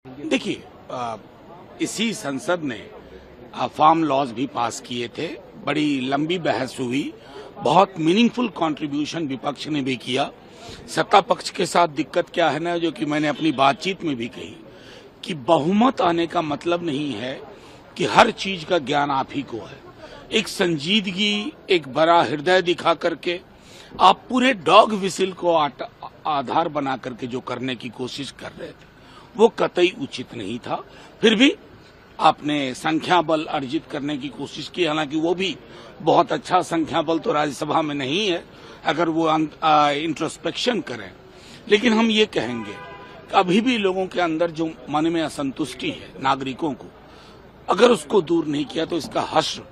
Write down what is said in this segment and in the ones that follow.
देखिए, इसी संसद ने फार्म लॉज भी पास किए थे। बड़ी लंबी बहस हुई, बहुत मीनिंगफुल कंट्रीब्यूशन विपक्ष ने भी किया। सत्ता पक्ष के साथ दिक्कत क्या है ना, जो कि मैंने अपनी बातचीत में भी कही कि बहुमत आने का मतलब नहीं है कि हर चीज का ज्ञान आप ही को है। एक संजीदगी, एक बड़ा हृदय दिखा करके आप पूरे डॉग विसिल को आधार बना करके जो करने की कोशिश कर रहे थे, वो कतई उचित नहीं था। फिर भी आपने संख्या बल अर्जित करने की कोशिश की, हालांकि वो भी बहुत अच्छा संख्या बल तो राज्यसभा में नहीं है अगर वो इंट्रोस्पेक्शन करें। लेकिन हम ये कहेंगे कि अभी भी लोगों के अंदर जो मन में असंतुष्टि है नागरिकों को, अगर उसको दूर नहीं किया तो इसका हश्र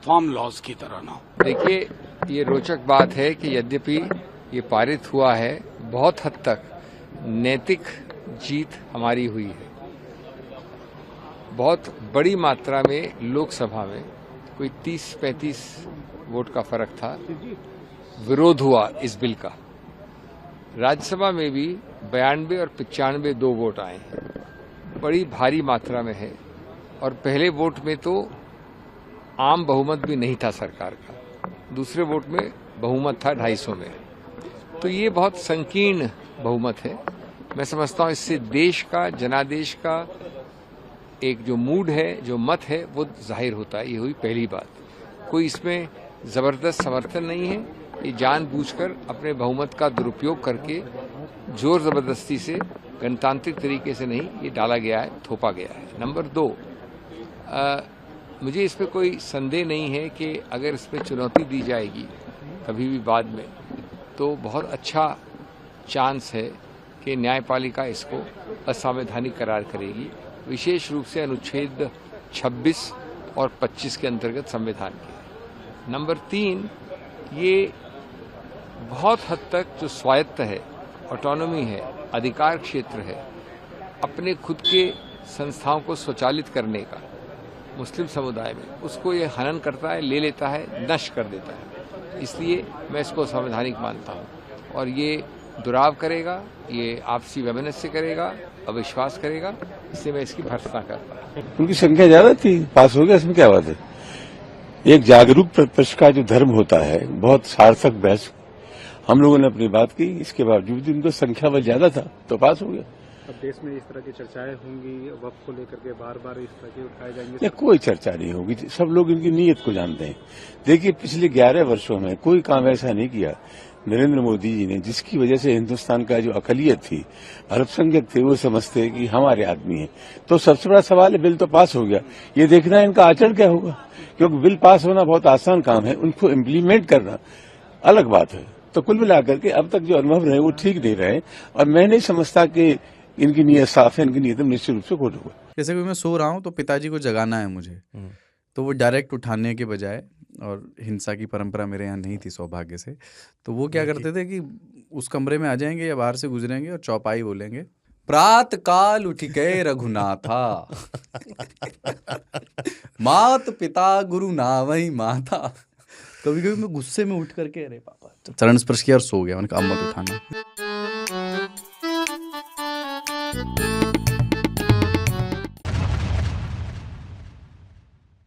फार्म लॉज की तरह ना हो। देखिए, ये रोचक बात है कि यद्यपि ये पारित हुआ है, बहुत हद तक नैतिक जीत हमारी हुई है। बहुत बड़ी मात्रा में लोकसभा में कोई 30-35 वोट का फर्क था, विरोध हुआ इस बिल का। राज्यसभा में भी 92 और 95 2 वोट आए हैं, बड़ी भारी मात्रा में है। और पहले वोट में तो आम बहुमत भी नहीं था सरकार का, दूसरे वोट में बहुमत था 250 में। तो ये बहुत संकीर्ण बहुमत है। मैं समझता हूं इससे देश का, जनादेश का एक जो मूड है, जो मत है, वो जाहिर होता है। ये हुई पहली बात। कोई इसमें जबरदस्त समर्थन नहीं है। ये जानबूझकर अपने बहुमत का दुरुपयोग करके जोर जबरदस्ती से, गणतांत्रिक तरीके से नहीं, ये डाला गया है, थोपा गया है। नंबर 2, मुझे इस पर कोई संदेह नहीं है कि अगर इस पर चुनौती दी जाएगी कभी भी बाद में, तो बहुत अच्छा चांस है कि न्यायपालिका इसको असंवैधानिक करार करेगी, विशेष रूप से अनुच्छेद 26 और 25 के अंतर्गत संविधान के। नंबर 3, ये बहुत हद तक जो स्वायत्त है, ऑटोनॉमी है, अधिकार क्षेत्र है, अपने खुद के संस्थाओं को स्वचालित करने का मुस्लिम समुदाय में, उसको ये हनन करता है, ले लेता है, नष्ट कर देता है। इसलिए मैं इसको संवैधानिक मानता हूँ और ये दुराव करेगा, ये आपसी वैमनस्य करेगा, अविश्वास करेगा। इससे मैं इसकी भर्त्सना करता हूँ। उनकी संख्या ज्यादा थी, पास हो गया, इसमें क्या बात है। एक जागरूक प्रतिपक्ष का जो धर्म होता है, बहुत सार्थक बहस हम लोगों ने अपनी बात की, इसके बावजूद उनको संख्या बल ज्यादा था तो पास हो गया। अब देश में इस तरह की चर्चाएं होंगी, वक्त को लेकर के बार बार इस तरह के उठाए जाएंगे। या कोई चर्चा नहीं होगी, सब लोग इनकी नीयत को जानते हैं। देखिए, पिछले 11 वर्षों में कोई काम ऐसा नहीं किया नरेंद्र मोदी जी ने जिसकी वजह से हिन्दुस्तान का जो अकलियत थी, अल्पसंख्यक थे, वो समझते कि हमारे आदमी है। तो सबसे बड़ा सवाल है, बिल तो पास हो गया, ये देखना है इनका आचरण क्या होगा। क्योंकि बिल पास होना बहुत आसान काम है, उनको इम्प्लीमेंट करना अलग बात है। तो कुल मिलाकर के अब तक जो अनुभव रहे वो ठीक नहीं रहे, और मैं नहीं समझता कि इनकी नीयत साफ है, इनकी नीयत निश्चित रूप से खोट होगा। जैसे कि मैं सो रहा हूँ तो पिताजी को जगाना है मुझे, तो वो डायरेक्ट उठाने के बजाय, और हिंसा की परंपरा मेरे यहाँ नहीं थी सौभाग्य से, तो वो क्या करते थे कि उस कमरे में आ जाएंगे या बाहर से गुजरेंगे और चौपाई बोलेंगे, प्रात काल उठ गए रघुनाथा मात पिता गुरु नावही माता। कभी कभी मैं गुस्से में उठ करके, अरे पापा, चरण स्पर्श किया और सो गया। मैंने कहा अब मत उठाना।